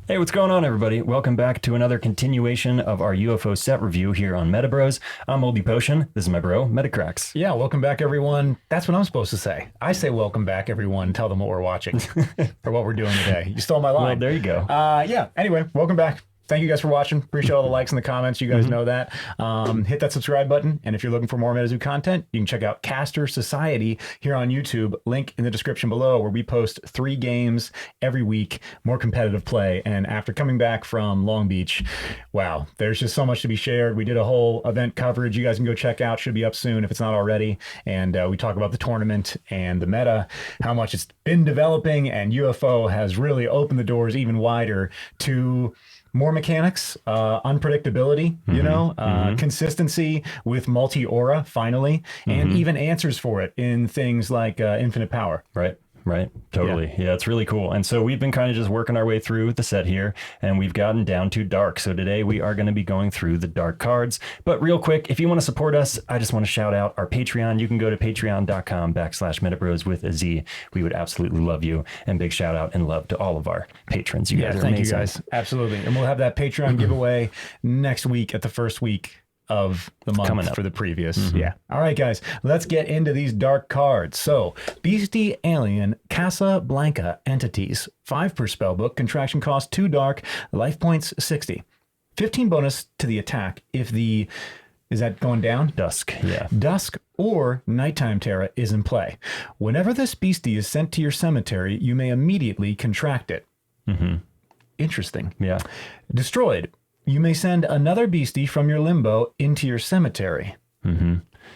Hey, what's going on, everybody? Welcome back to another continuation of our UFO set review here on Metabroz. I'm Oldie Potion. This is my bro, Metacrax. Yeah, welcome back, everyone. That's what I'm supposed to say. I say welcome back, everyone. Tell them what we're watching or what we're doing today. You stole my line. Well, there you go. Yeah, anyway, welcome back. Thank you guys for watching. Appreciate all the likes and the comments. You guys know that. Hit that subscribe button. And if you're looking for more MetaZoo content, you can check out Caster Society here on YouTube. Link in the description below, where we post 3 games every week, more competitive play. And after coming back from Long Beach, wow, there's just so much to be shared. We did a whole event coverage you guys can go check out. Should be up soon if it's not already. And we talk about the tournament and the meta, how much it's been developing, and UFO has really opened the doors even wider to more mechanics, unpredictability, consistency with multi-aura, finally, and even answers for it in things like infinite power. Right. Totally. Yeah, it's really cool. And so we've been kind of just working our way through the set here, and we've gotten down to dark. So today we are going to be going through the dark cards. But real quick, if you want to support us, I just want to shout out our Patreon. You can go to patreon.com/Metabroz with a Z. We would absolutely love you. And big shout out and love to all of our patrons. You guys are thank amazing. you guys. Absolutely. And we'll have that Patreon giveaway next week at the first week of the month Coming up for the previous. Yeah. All right, guys, let's get into these dark cards. So Beastie Alien Casablanca entities, 5 per spellbook, contraction cost 2 dark, life points 60. 15 bonus to the attack if the, is that going down? Dusk, yeah. Dusk or Nighttime Terra is in play. Whenever this beastie is sent to your cemetery, you may immediately contract it. Interesting. Yeah. Destroyed. You may send another beastie from your limbo into your cemetery.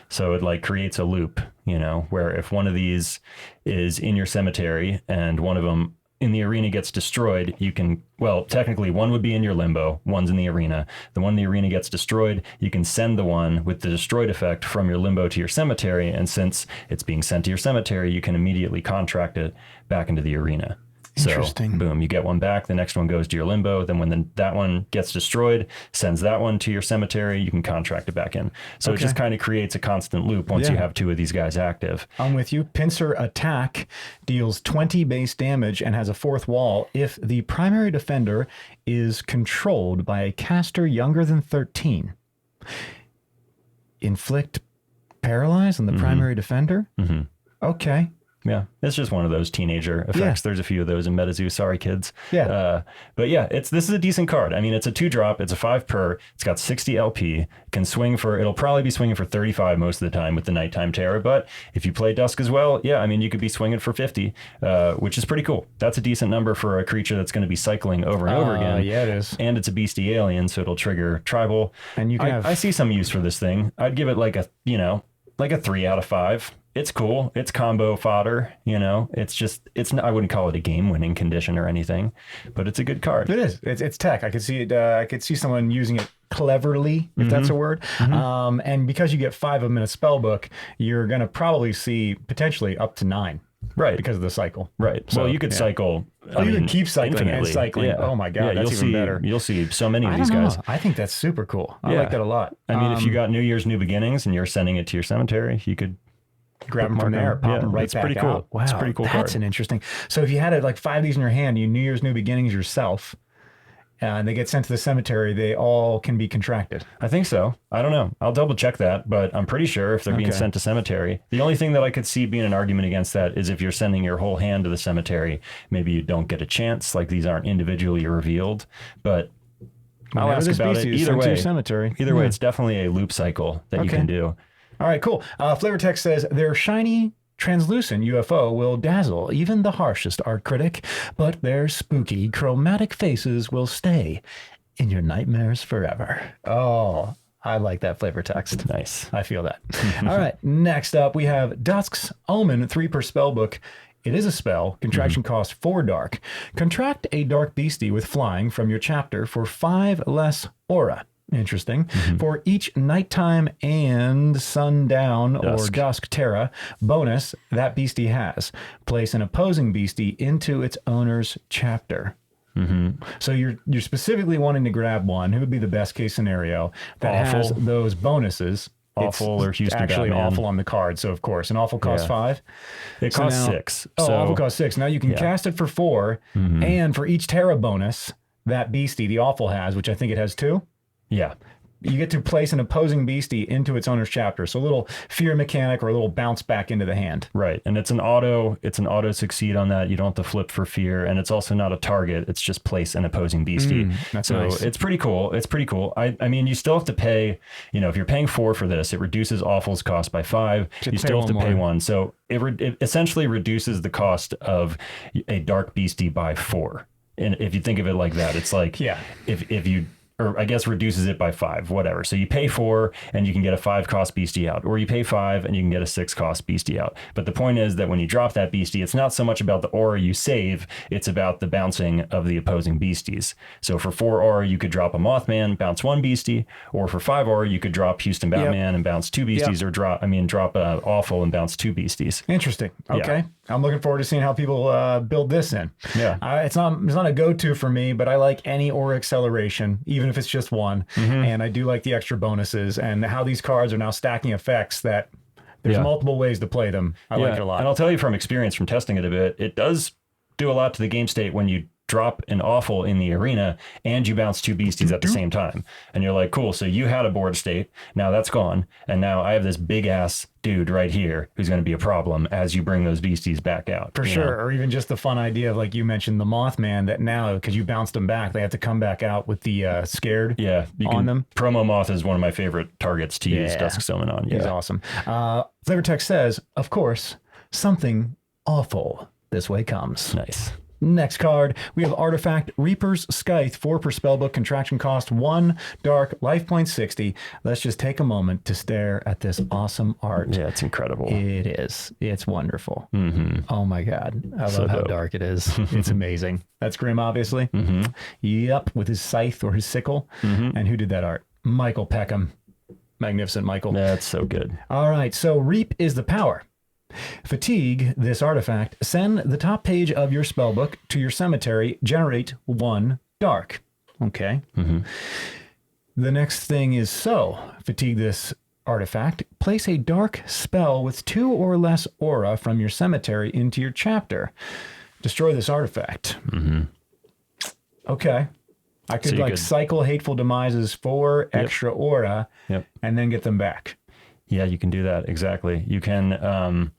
So it like creates a loop, where if one of these is in your cemetery and one of them in the arena gets destroyed, you can, well, technically one would be in your limbo, one's in the arena. The one in the arena gets destroyed, you can send the one with the destroyed effect from your limbo to your cemetery. And since it's being sent to your cemetery, you can immediately contract it back into the arena. Interesting. So, boom, you get one back. The next one goes to your limbo. Then when that one gets destroyed, sends that one to your cemetery, you can contract it back in. So it just kind of creates a constant loop once you have 2 of these guys active. I'm with you. Pincer Attack deals 20 base damage and has a 4th wall if the primary defender is controlled by a caster younger than 13. Inflict paralyze on the primary defender? Okay. Yeah, it's just one of those teenager effects. Yeah. There's a few of those in MetaZoo. Sorry, kids. Yeah. But yeah, this is a decent card. I mean, it's a 2-drop. It's a 5 per. It's got 60 LP. Can swing for, it'll probably be swinging for 35 most of the time with the Nighttime Terror. But if you play Dusk as well, yeah, I mean, you could be swinging for 50, which is pretty cool. That's a decent number for a creature that's going to be cycling over and over again. Yeah, it is. And it's a Beastie Alien, so it'll trigger Tribal. And you can I see some use for this thing. I'd give it like a, like a 3 out of 5. It's cool. It's combo fodder, it's not, I wouldn't call it a game-winning condition or anything, but it's a good card. It is. It's tech. I could see it. I could see someone using it cleverly, if that's a word. And because you get 5 of them in a spell book, you're going to probably see potentially up to 9. Right. Because of the cycle. Right. So you could cycle. You can keep cycling and cycling. Yeah. Oh my God, that's even better. You'll see so many of these guys. I think that's super cool. I like that a lot. I mean, if you got New Year's New Beginnings and you're sending it to your cemetery, you could grab them from there, pop them right back pretty cool. out. Wow, it's pretty cool. That's an interesting. So if you had like 5 of these in your hand, you New Year's New Beginnings yourself, and they get sent to the cemetery, they all can be contracted. I think so. I don't know. I'll double check that, but I'm pretty sure if they're being sent to cemetery. The only thing that I could see being an argument against that is if you're sending your whole hand to the cemetery, maybe you don't get a chance. Like these aren't individually revealed, but I'll ask about it. Either way, it's definitely a loop cycle that you can do. All right, cool. Flavor Text says their shiny translucent UFO will dazzle even the harshest art critic, but their spooky chromatic faces will stay in your nightmares forever. Oh, I like that flavor text. Nice. I feel that. All right, next up we have Dusk's Omen, 3 per spell book. It is a spell. Contraction cost 4 dark. Contract a dark beastie with flying from your chapter for 5 less aura. Interesting. For each nighttime and sundown or dusk terra bonus that beastie has, place an opposing beastie into its owner's chapter. So you're specifically wanting to grab one who would be the best case scenario that has those bonuses. Awful or Houston actually Batman. Awful on the card. So of course, an awful costs 5. It costs 6. Oh, awful costs 6. Now you can cast it for 4, and for each terra bonus that beastie, the awful, has, which I think it has two. Yeah. You get to place an opposing beastie into its owner's chapter. So a little fear mechanic or a little bounce back into the hand. Right. And it's an auto succeed on that. You don't have to flip for fear. And it's also not a target. It's just place an opposing beastie. That's so nice. It's pretty cool. It's pretty cool. I mean, you still have to pay, if you're paying 4 for this, it reduces awful's cost by 5. You still have to pay 1. So it essentially reduces the cost of a dark beastie by 4. And if you think of it like that, it's like, if you, or I guess reduces it by 5, whatever. So you pay 4 and you can get a 5 cost beastie out, or you pay 5 and you can get a 6 cost beastie out. But the point is that when you drop that beastie, it's not so much about the aura you save, it's about the bouncing of the opposing beasties. So for 4 aura, you could drop a Mothman, bounce 1 beastie, or for 5 aura, you could drop Houston Batman and bounce 2 beasties, or drop Awful and bounce 2 beasties. Interesting. Okay. Yeah. I'm looking forward to seeing how people build this in. Yeah. It's not a go-to for me, but I like any aura acceleration, even if it's just 1. And I do like the extra bonuses and how these cards are now stacking effects that there's multiple ways to play them. I like it a lot. And I'll tell you from experience, from testing it a bit, it does do a lot to the game state when you drop an awful in the arena and you bounce 2 beasties at the same time. And you're like, cool, so you had a board state, now that's gone. And now I have this big ass dude right here who's going to be a problem as you bring those beasties back out. For sure. Or even just the fun idea of, like you mentioned, the Mothman, that now, because you bounced them back, they have to come back out with the scared on them. Promo Moth is one of my favorite targets to use Dusk Summon on. He's awesome. Flavor Text says, of course, something awful this way comes. Nice. Next card, we have Artifact Reaper's Scythe, 4 per spellbook, contraction cost 1, dark, life point 60. Let's just take a moment to stare at this awesome art. Yeah, it's incredible. It is. It's wonderful. Mm-hmm. Oh my God. I love how dark it is. It's amazing. That's Grim, obviously. Mm-hmm. Yep, with his scythe or his sickle. Mm-hmm. And who did that art? Michael Peckham. Magnificent, Michael. That's so good. All right, so Reap is the power. Fatigue this artifact. Send the top page of your spellbook to your cemetery. Generate 1 dark. Okay. Mm-hmm. The next thing is fatigue this artifact. Place a dark spell with 2 or less aura from your cemetery into your chapter. Destroy this artifact. Mm-hmm. Okay. I could cycle Hateful Demises for extra aura and then get them back. Yeah, you can do that. Exactly. You can,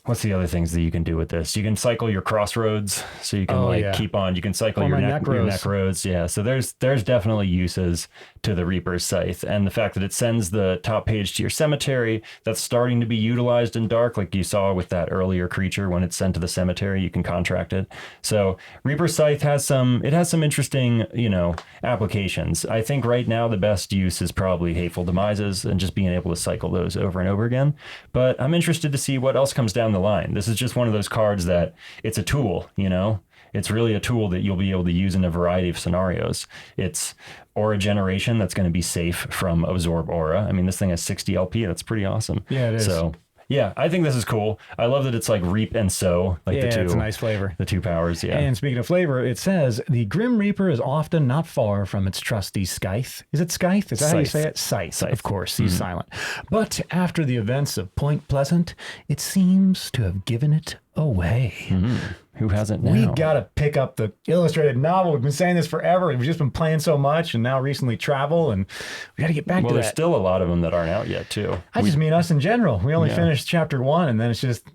what's the other things that you can do with this? You can cycle your crossroads, so you can keep on. You can cycle your neck roads. Yeah, so there's definitely uses to the Reaper's Scythe, and the fact that it sends the top page to your cemetery, that's starting to be utilized in Dark, like you saw with that earlier creature. When it's sent to the cemetery, you can contract it. So Reaper's Scythe has some interesting, applications. I think right now the best use is probably Hateful Demises and just being able to cycle those over and over again. But I'm interested to see what else comes down the line. This is just one of those cards that it's a tool, It's really a tool that you'll be able to use in a variety of scenarios. It's aura generation that's going to be safe from absorb aura. I mean, this thing has 60 LP. That's pretty awesome. Yeah, it is. So yeah, I think this is cool. I love that it's like reap and sow, like the two. It's a nice flavor. The 2 powers, yeah. And speaking of flavor, it says the Grim Reaper is often not far from its trusty Scythe. Is it Scythe? Is that how you say it? Scythe. Of course, he's silent. But after the events of Point Pleasant, it seems to have given it away. Mm-hmm. Who hasn't now? We got to pick up the illustrated novel. We've been saying this forever. We've just been playing so much, and now recently travel, and we got to get back to that. Well, there's still a lot of them that aren't out yet, too. I just mean us in general. We only finished chapter 1, and then it's just,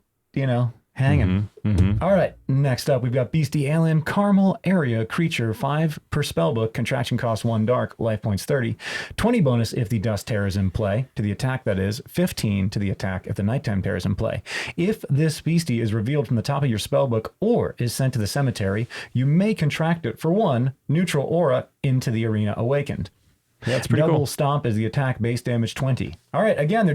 hanging. Mm-hmm. All right, next up, we've got Beastie Alien, Carmel Area Creature, 5 per spellbook, contraction cost 1 dark, life points 30, 20 bonus if the Dust Terror is in play, to the attack that is, 15 to the attack if the Nighttime Terror is in play. If this beastie is revealed from the top of your spellbook or is sent to the cemetery, you may contract it for 1 neutral aura into the arena awakened. Yeah, it's pretty Double cool. Stomp is the attack, base damage 20. All right, again,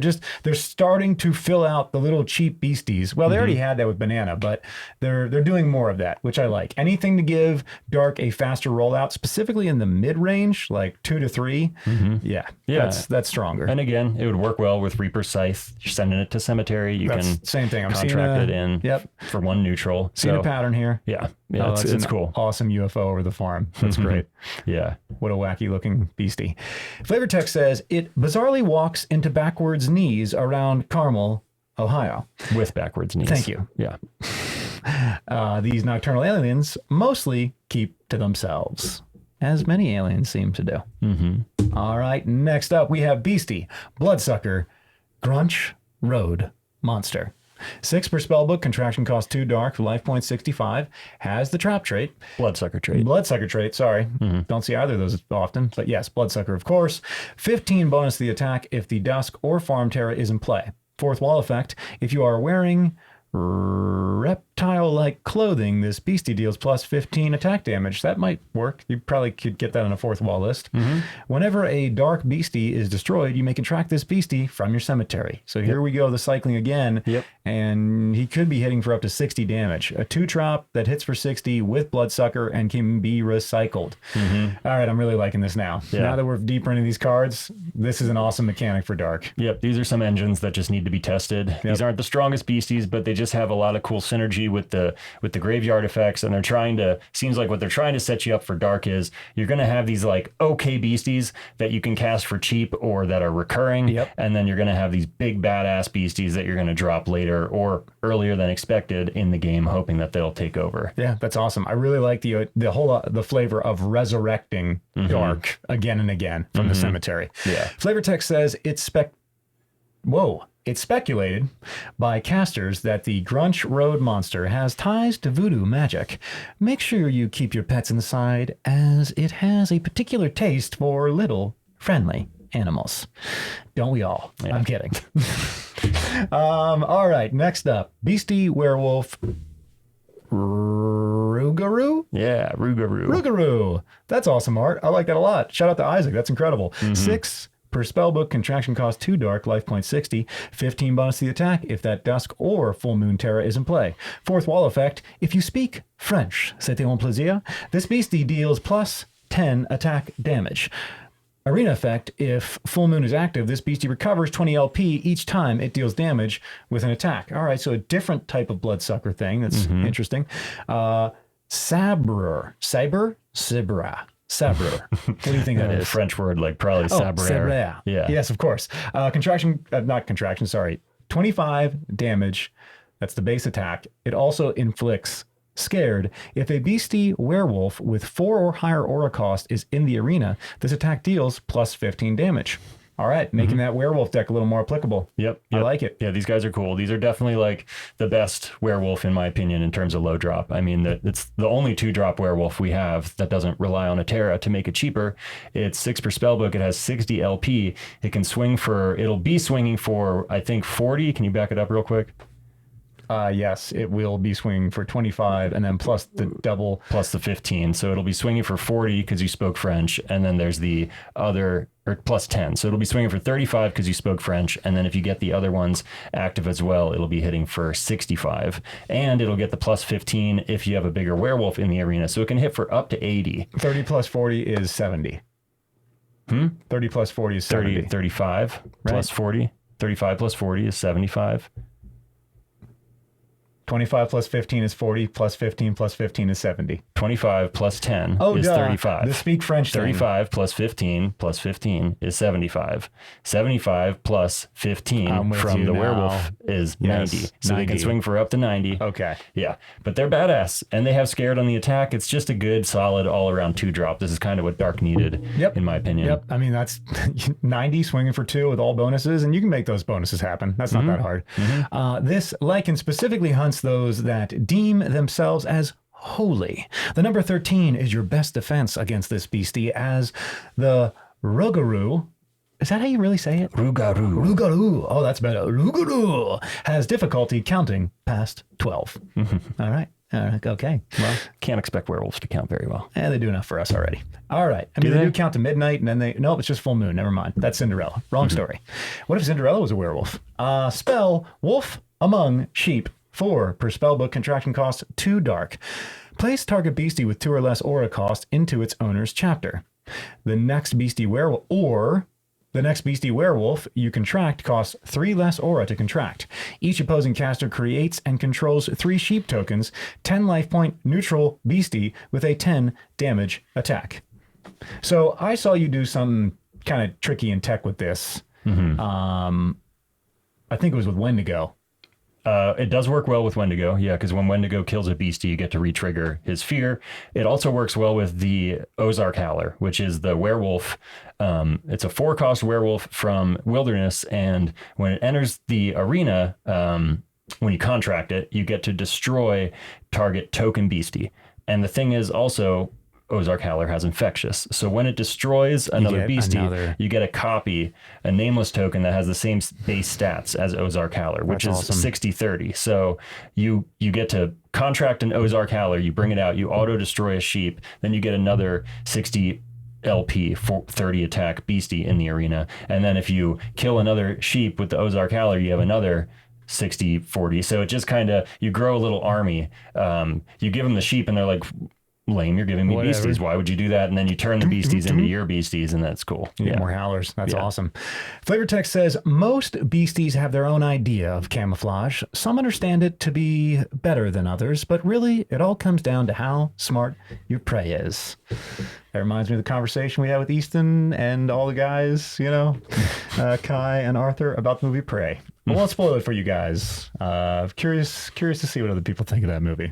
they're starting to fill out the little cheap beasties. Well, they already had that with Banana, but they're doing more of that, which I like. Anything to give Dark a faster rollout, specifically in the mid-range, like 2 to 3. Yeah, that's stronger. And again, it would work well with Reaper Scythe. You're sending it to Cemetery. You can same thing. I'm contract it in for 1 neutral. Seeing a pattern here. Yeah, it's cool. Awesome UFO over the farm. That's great. Yeah. What a wacky looking beastie. Flavor Text says it bizarrely walks into backwards knees around Carmel, Ohio. With backwards knees. Thank you. Yeah. These nocturnal aliens mostly keep to themselves, as many aliens seem to do. Mm-hmm. All right, next up we have Beastie, Bloodsucker, Grunch Road Monster. 6 per spellbook, contraction cost 2 dark, life point 65, has the trap trait. Bloodsucker trait. Bloodsucker trait, sorry. Don't see either of those often, but yes, Bloodsucker, of course. 15 bonus to the attack if the Dusk or Farm Terra is in play. 4th wall effect, if you are wearing reptile-like clothing, this beastie deals plus 15 attack damage. That might work. You probably could get that on a 4th wall list. Whenever a dark beastie is destroyed, you may contract this beastie from your cemetery. So here we go, the cycling again. And he could be hitting for up to 60 damage. A 2-drop that hits for 60 with Bloodsucker and can be recycled. All right, I'm really liking this now. Now that we're deeper into these cards, this is an awesome mechanic for dark. These are some engines that just need to be tested. These aren't the strongest beasties, but they just have a lot of cool synergy with the graveyard effects, and they're trying to, seems like what they're trying to set you up for dark is you're going to have these like okay beasties that you can cast for cheap or that are recurring, and then you're going to have these big badass beasties that you're going to drop later or earlier than expected in the game, hoping that they'll take over. Yeah, that's awesome. I really like the whole the flavor of resurrecting dark again and again from the cemetery. Flavor text says it's speculated by casters that the Grunch Road Monster has ties to voodoo magic. Make sure you keep your pets inside, as it has a particular taste for little friendly animals. Don't we all? I'm kidding. All right, next up, Beastie Werewolf Rugaroo? Yeah, Rugaroo. Rugaroo. That's awesome art. I like that a lot. Shout out to Isaac. That's incredible. 6 per spellbook, contraction cost 2 dark, life point 60, 15 bonus to the attack if that Dusk or Full Moon Terra is in play. 4th wall effect, if you speak French, c'était un plaisir, this beastie deals plus 10 attack damage. Arena effect, if Full Moon is active, this beastie recovers 20 LP each time it deals damage with an attack. All right, so a different type of bloodsucker thing. That's interesting. Sabra. What do you think that is? French word, like probably sabre. Sabre. Yeah. Yes, of course. Not contraction, sorry. 25 damage. That's the base attack. It also inflicts scared. If a beastie werewolf with 4 or higher aura cost is in the arena, this attack deals plus 15 damage. All right, making that werewolf deck a little more applicable. I like it. Yeah, these guys are cool. These are definitely like the best werewolf, in my opinion, in terms of low drop. I mean, it's the only 2-drop werewolf we have that doesn't rely on a Terra to make it cheaper. It's 6 per spellbook. It has 60 LP. It can swing for, it'll be swinging for, I think, 40. Can you back it up real quick? Yes, it will be swinging for 25 and then plus the double. Plus the 15. So it'll be swinging for 40 because you spoke French. And then there's the other, or plus 10. So it'll be swinging for 35 because you spoke French. And then if you get the other ones active as well, it'll be hitting for 65. And it'll get the plus 15 if you have a bigger werewolf in the arena. So it can hit for up to 80. 30 plus 40 is 70. 30 plus 40 is 70. 35 plus 40. 35 plus 40 is 75. 25 plus 15 is 40, plus 15 plus 15 is 70. 25 plus 10 is 35. The speak French 35 plus 15 plus 15 is 75. 75 plus 15 from the werewolf is 90. So 90. They can swing for up to 90. Okay. Yeah. But they're badass, and they have scared on the attack. It's just a good, solid, all-around 2-drop. This is kind of what Dark needed, in my opinion. I mean, that's 90 swinging for 2 with all bonuses, and you can make those bonuses happen. That's not that hard. This Lycan specifically hunts those that deem themselves as holy. The number 13 is your best defense against this beastie, as the Rugaroo, is that how you really say it? Rugaroo. Rugaroo. Oh, that's better. Rugaroo has difficulty counting past 12. All right. Okay. Well, can't expect werewolves to count very well. They do enough for us already. All right. I mean, they do count to midnight, and then nope, it's just full moon. Never mind. That's Cinderella. Wrong story. What if Cinderella was a werewolf? Spell Wolf Among Sheep. 4 per spellbook, contraction cost 2 dark. Place target beastie with 2 or less aura cost into its owner's chapter. The next beastie werewolf you contract costs 3 less aura to contract. Each opposing caster creates and controls 3 sheep tokens, 10 life point neutral beastie with a 10 damage attack. So I saw you do something kind of tricky in tech with this. I think it was with Wendigo. It does work well with Wendigo, yeah, because when Wendigo kills a beastie, you get to re-trigger his fear. It also works well with the Ozark Howler, which is the werewolf. It's a 4-cost werewolf from Wilderness, and when it enters the arena, when you contract it, you get to destroy target token beastie. And the thing is also, Ozark Howler has infectious. So when it destroys another beastie, you get a copy, a nameless token that has the same base stats as Ozark Howler, which is awesome. 60-30. So you get to contract an Ozark Howler, you bring it out, you auto-destroy a sheep, then you get another 60 LP, 30 attack beastie in the arena. And then if you kill another sheep with the Ozark Howler, you have another 60-40. So it just kind of, you grow a little army. You give them the sheep and they're like, lame, you're giving me beasties. Why would you do that? And then you turn the beasties into your beasties, and that's cool. Yeah, more howlers. That's awesome. Flavor Text says, most beasties have their own idea of camouflage. Some understand it to be better than others, but really it all comes down to how smart your prey is. That reminds me of the conversation we had with Easton and all the guys, you know, Kai and Arthur, about the movie Prey. I won't spoil it for you guys. Curious to see what other people think of that movie.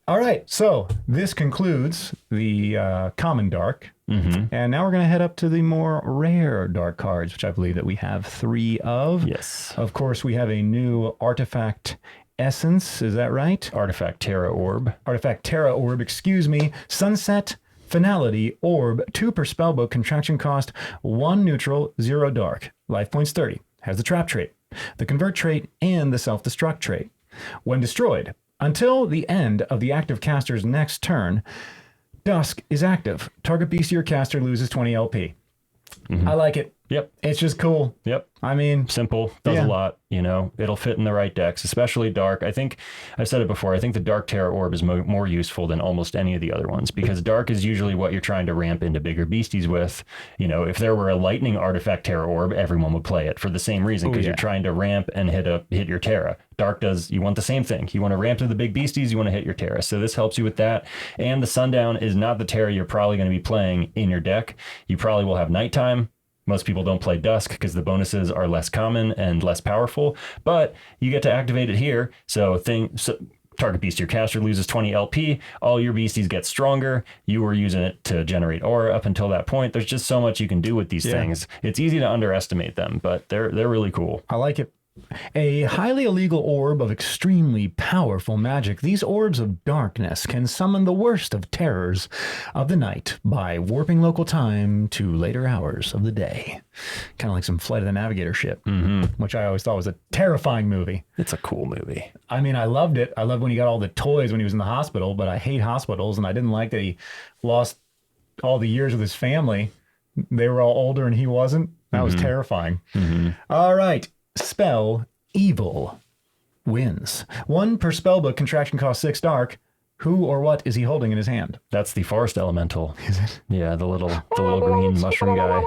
All right, so this concludes the common dark, and now we're going to head up to the more rare dark cards, which I believe that we have 3 of. Yes. Of course, we have a new artifact essence, is that right? Artifact Terra Orb. Artifact Terra Orb, excuse me. Sunset Finality Orb, 2 per spellbook, contraction cost, 1 neutral, 0 dark. Life points 30. Has the trap trait, the convert trait, and the self-destruct trait. When destroyed, until the end of the active caster's next turn, Dusk is active. Target beastie or caster loses 20 LP. I like it. Yep. It's just cool. Yep. I mean, simple, does a lot, you know, it'll fit in the right decks, especially dark. I think I've said it before. I think the dark Terra Orb is more useful than almost any of the other ones, because dark is usually what you're trying to ramp into bigger beasties with. You know, if there were a lightning artifact Terra Orb, everyone would play it for the same reason, because you're trying to ramp and hit your Terra. Dark does, you want the same thing. You want to ramp to the big beasties, you want to hit your Terra. So this helps you with that. And the Sundown is not the Terra you're probably going to be playing in your deck. You probably will have nighttime. Most people don't play Dusk because the bonuses are less common and less powerful, but you get to activate it here. So target beastie or caster loses 20 LP. All your beasties get stronger. You were using it to generate aura up until that point. There's just so much you can do with these things. It's easy to underestimate them, but they're really cool. I like it. A highly illegal orb of extremely powerful magic. These orbs of darkness can summon the worst of terrors of the night by warping local time to later hours of the day. Kind of like some Flight of the Navigator shit, which I always thought was a terrifying movie. It's a cool movie. I mean, I loved it. I loved when he got all the toys when he was in the hospital, but I hate hospitals, and I didn't like that he lost all the years with his family. They were all older and he wasn't. That was terrifying. All right. Spell Evil wins. 1 per spellbook, contraction cost 6 dark. Who or what is he holding in his hand? That's the forest elemental. Is it? Yeah, the little green mushroom guy.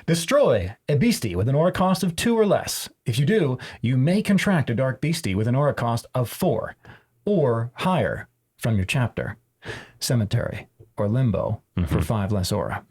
Destroy a beastie with an aura cost of 2 or less. If you do, you may contract a dark beastie with an aura cost of 4 or higher from your chapter, cemetery, or limbo for 5 less aura.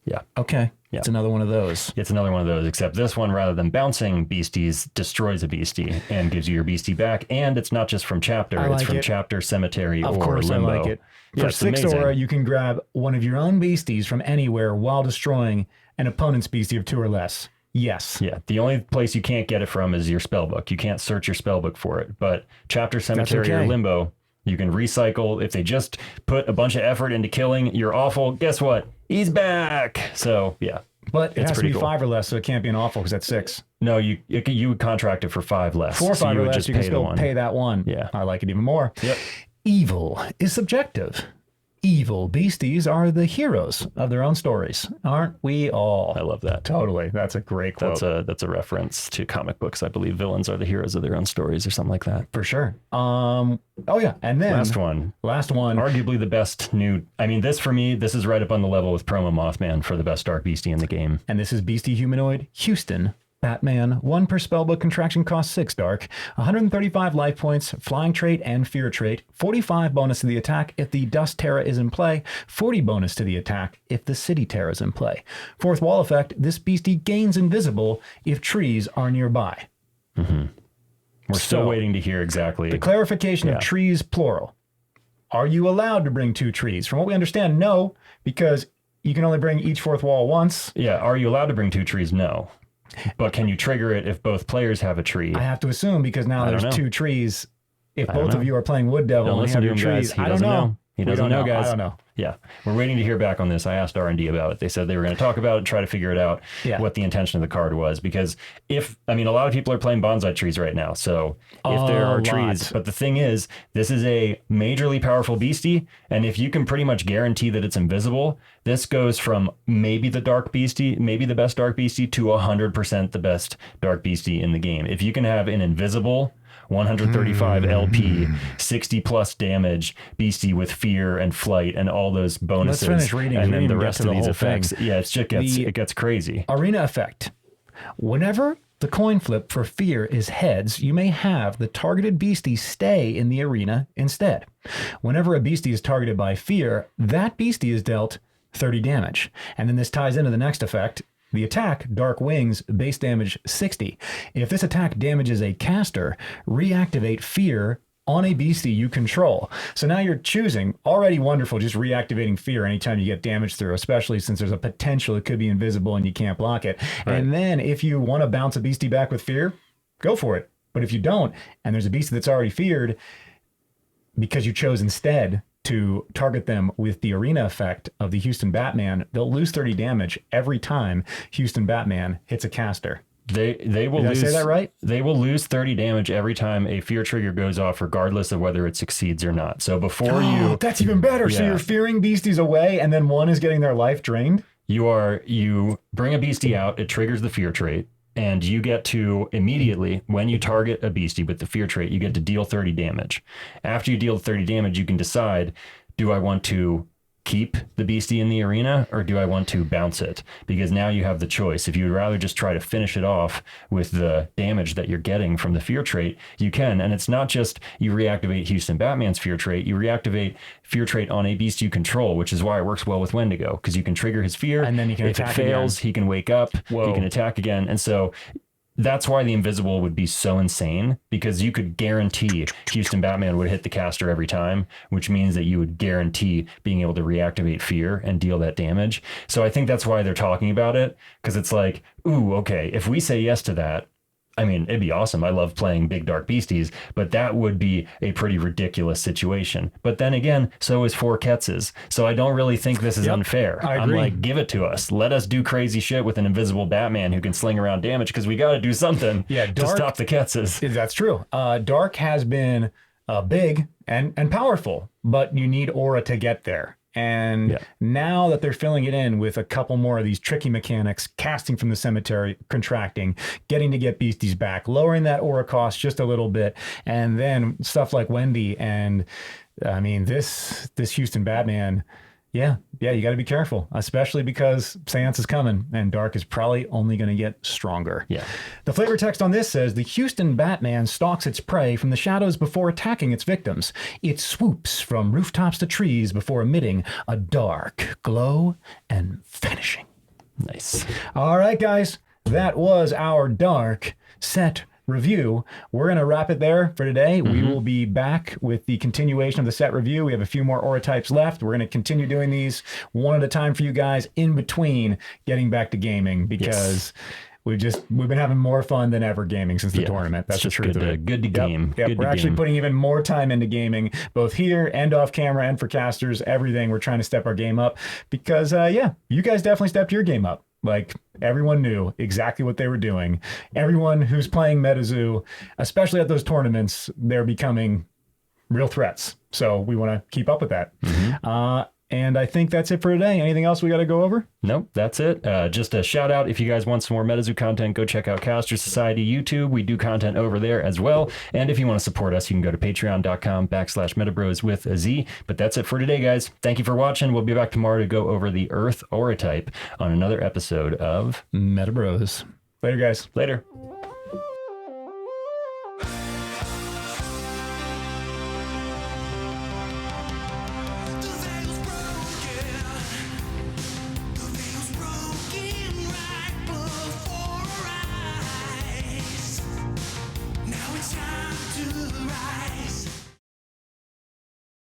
Yeah. Okay. Yeah. It's another one of those. It's another one of those, except this one, rather than bouncing beasties, destroys a beastie and gives you your beastie back. And it's not just from chapter. It's from chapter, cemetery, or limbo. Of course, I like it. For 6 aura, you can grab one of your own beasties from anywhere while destroying an opponent's beastie of 2 or less. Yes. Yeah. The only place you can't get it from is your spellbook. You can't search your spellbook for it. But chapter, cemetery, or limbo, you can recycle. If they just put a bunch of effort into killing, you're awful. Guess what? He's back. So, yeah. But it has to be 5 or less, so it can't be an awful because that's 6. No, you would contract it for 5 less. 4 or 5 or less, you can still pay that 1. Yeah. I like it even more. Yep. Evil is subjective. Evil beasties are the heroes of their own stories, aren't we all? I love that. Totally. That's a great quote. That's a reference to comic books. I believe villains are the heroes of their own stories or something like that. For sure. Oh yeah. And then last one. Arguably the best new. I mean, this for me, this is right up on the level with Promo Mothman for the best dark beastie in the game. And this is Beastie Humanoid Houston Batman. 1 per spellbook, contraction cost 6 dark, 135 life points, flying trait and fear trait, 45 bonus to the attack if the Dust Terra is in play, 40 bonus to the attack if the City Terra is in play. 4th wall effect, this beastie gains invisible if trees are nearby. We're still waiting to hear exactly. The clarification of trees, plural. Are you allowed to bring 2 trees? From what we understand, no, because you can only bring each fourth wall once. Yeah. Are you allowed to bring 2 trees? No. But can you trigger it if both players have a tree? I have to assume because now there's 2 trees. If both of you are playing Wood Devil and have your trees, I don't know. He doesn't know, guys. I don't know. Yeah, we're waiting to hear back on this. I asked R&D about it. They said they were going to talk about it, try to figure it out, what the intention of the card was. Because a lot of people are playing bonsai trees right now. So if there are trees, but the thing is, this is a majorly powerful beastie. And if you can pretty much guarantee that it's invisible, this goes from maybe the dark beastie, maybe the best dark beastie, to 100% the best dark beastie in the game. If you can have an invisible 135 LP, 60 plus damage beastie with fear and flight and all those bonuses. Let's finish reading. And then the rest of these effects. Yeah, it gets crazy. Arena effect. Whenever the coin flip for fear is heads, you may have the targeted beastie stay in the arena instead. Whenever a beastie is targeted by fear, that beastie is dealt 30 damage. And then this ties into the next effect. The attack, Dark Wings, base damage 60. If this attack damages a caster, reactivate Fear on a beastie you control. So now you're choosing, already wonderful, just reactivating Fear anytime you get damage through, especially since there's a potential it could be invisible and you can't block it. Right. And then if you want to bounce a beastie back with Fear, go for it. But if you don't, and there's a beastie that's already feared, because you chose instead to target them with the arena effect of the Houston Batman, they'll lose 30 damage every time Houston Batman hits a caster. They will lose. Did I say that right? They will lose 30 damage every time a fear trigger goes off, regardless of whether it succeeds or not. So before that's even better. Yeah. So you're fearing beasties away, and then one is getting their life drained. You bring a beastie out, it triggers the fear trait. And you get to immediately, when you target a beastie with the fear trait, you get to deal 30 damage. After you deal 30 damage, you can decide, do I want to keep the beastie in the arena or do I want to bounce it? Because now you have the choice. If you would rather just try to finish it off with the damage that you're getting from the fear trait, you can. And it's not just you reactivate Houston Batman's fear trait, you reactivate fear trait on a beast you control, which is why it works well with Wendigo, because you can trigger his fear, and then he can if it fails, he can wake up, he can attack again. And so that's why the invisible would be so insane, because you could guarantee Houston Batman would hit the caster every time, which means that you would guarantee being able to reactivate fear and deal that damage. So I think that's why they're talking about it, because it's like, ooh, okay, if we say yes to that, I mean, it'd be awesome. I love playing big dark beasties, but that would be a pretty ridiculous situation. But then again, so is 4 Ketzes. So I don't really think this is unfair. I agree. I'm like, give it to us. Let us do crazy shit with an invisible Batman who can sling around damage, because we got to do something to stop the Ketzes. That's true. Dark has been big and powerful, but you need aura to get there. And now that they're filling it in with a couple more of these tricky mechanics, casting from the cemetery, contracting, getting to get beasties back, lowering that aura cost just a little bit, and then stuff like Wendy and I mean this Houston Batman, you got to be careful, especially because Seance is coming and Dark is probably only going to get stronger. Yeah. The flavor text on this says, the Houston Batman stalks its prey from the shadows before attacking its victims. It swoops from rooftops to trees before emitting a dark glow and vanishing. Nice. All right, guys, that was our Dark set review. We're going to wrap it there for today. We will be back with the continuation of the set review. We have a few more aura types left. We're going to continue doing these one at a time for you guys in between getting back to gaming, because we've been having more fun than ever gaming since the tournament. That's the truth of it. Good to game. Yep. We're actually putting even more time into gaming, both here and off camera and for casters, everything. We're trying to step our game up because, you guys definitely stepped your game up. Like, everyone knew exactly what they were doing. Everyone who's playing MetaZoo, especially at those tournaments, they're becoming real threats. So we want to keep up with that. And I think that's it for today. Anything else we got to go over? Nope, that's it. Just a shout out. If you guys want some more MetaZoo content, go check out Caster Society YouTube. We do content over there as well. And if you want to support us, you can go to patreon.com/Metabroz with a Z. But that's it for today, guys. Thank you for watching. We'll be back tomorrow to go over the Earth Aura type on another episode of Metabroz. Later, guys. Later.